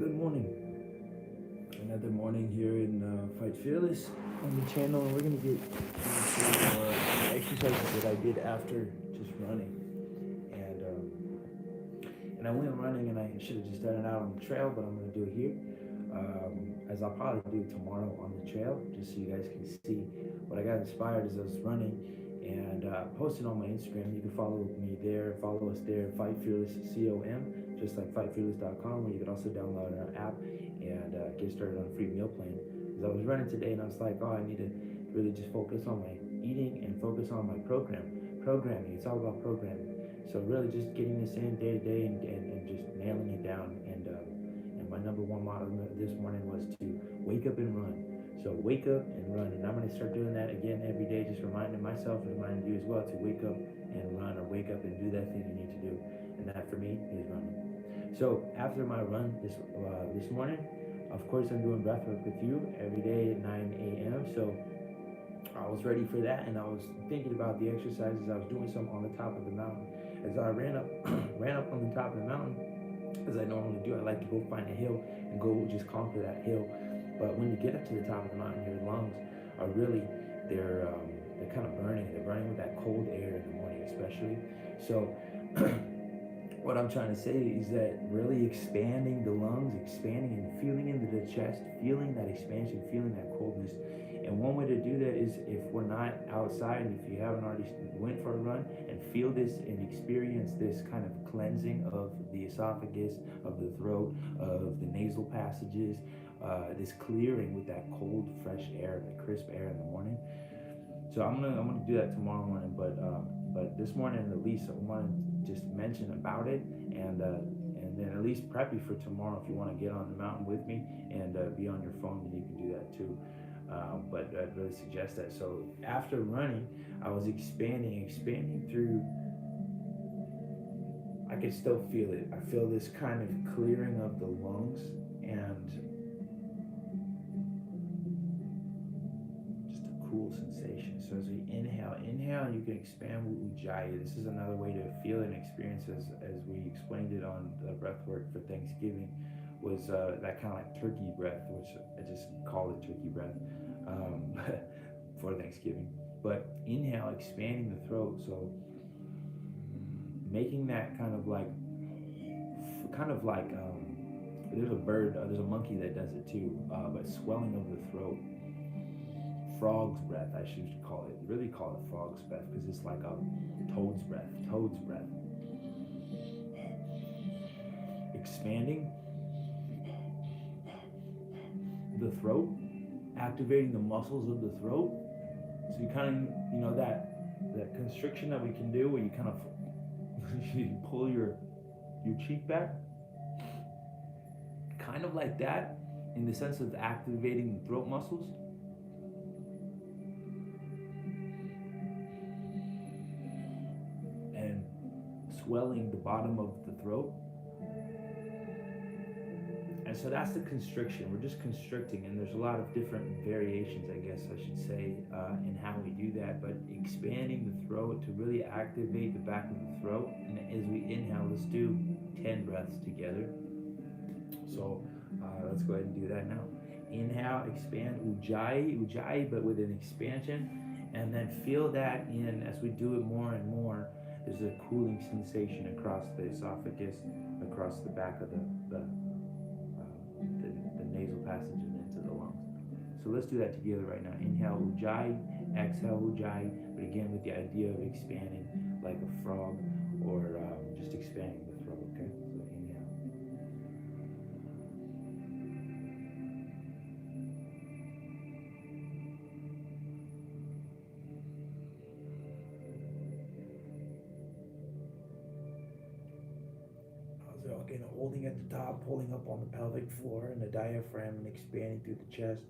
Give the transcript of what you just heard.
Good morning. Another morning here in Fight Fearless on the channel. We're gonna get into exercises that I did after just running, and I went running, and I should have just done it out on the trail, but I'm gonna do it here, as I'll probably do tomorrow on the trail, just so you guys can see what I got inspired as I was running. And posted on my Instagram. You can follow me there, follow us there, Fight Fearless COM, just like fightfearless.com, where you can also download our app and get started on a free meal plan. Because I was running today and I was like, oh, I need to really just focus on my eating and focus on my programming. It's all about programming. So really just getting this in day to day and just nailing it down. And my number one motto this morning was to wake up and run. So wake up and run, and I'm going to start doing that again every day, just reminding myself and reminding you as well to wake up and run, or wake up and do that thing you need to do. And that for me is running. So after my run this morning, of course I'm doing breathwork with you every day at 9 a.m. So I was ready for that, and I was thinking about the exercises. I was doing some on the top of the mountain. As I ran up on the top of the mountain, as I normally do, I like to go find a hill and go just conquer that hill. But when you get up to the top of the mountain, your lungs are really, they're kind of burning. They're burning with that cold air in the morning, especially. So what I'm trying to say is that really expanding the lungs, expanding and feeling into the chest, feeling that expansion, feeling that coldness. And one way to do that is, if we're not outside, and if you haven't already went for a run, and feel this and experience this kind of cleansing of the esophagus, of the throat, of the nasal passages, this clearing with that cold, fresh air, that crisp air in the morning. So I'm gonna do that tomorrow morning, but this morning at least I want to just mention about it, and then at least prep you for tomorrow. If you want to get on the mountain with me and be on your phone, then you can do that too. But I'd really suggest that. So after running, I was expanding through. I can still feel it. I feel this kind of clearing of the lungs, and just a cool sensation. So as we inhale, you can expand with Ujjayi. This is another way to feel and experience, as we explained it on the breath work for Thanksgiving, was that kind of like turkey breath, which I just call it turkey breath for Thanksgiving. But inhale, expanding the throat. So making that kind of like there's a bird, there's a monkey that does it too, but swelling of the throat. Frog's breath, I should call it. Really call it frog's breath, because it's like a toad's breath. Expanding the throat, activating the muscles of the throat. So you kind of, that constriction that we can do, where you kind of you pull your cheek back, kind of like that, in the sense of activating the throat muscles. And swelling the bottom of the throat. And so that's the constriction. We're just constricting, and there's a lot of different variations, I guess I should say, in how we do that. But expanding the throat to really activate the back of the throat. And as we inhale, let's do 10 breaths together. So let's go ahead and do that now. Inhale, expand, Ujjayi, but with an expansion. And then feel that in, as we do it more and more, there's a cooling sensation across the esophagus, across the back of the nasal passage and into the lungs. So let's do that together right now. Inhale, Ujjayi, exhale, Ujjayi, but again with the idea of expanding like a frog, or just expanding the throat, okay? So inhale. So again, holding at the top, pulling up on the pelvic floor and the diaphragm, and expanding through the chest.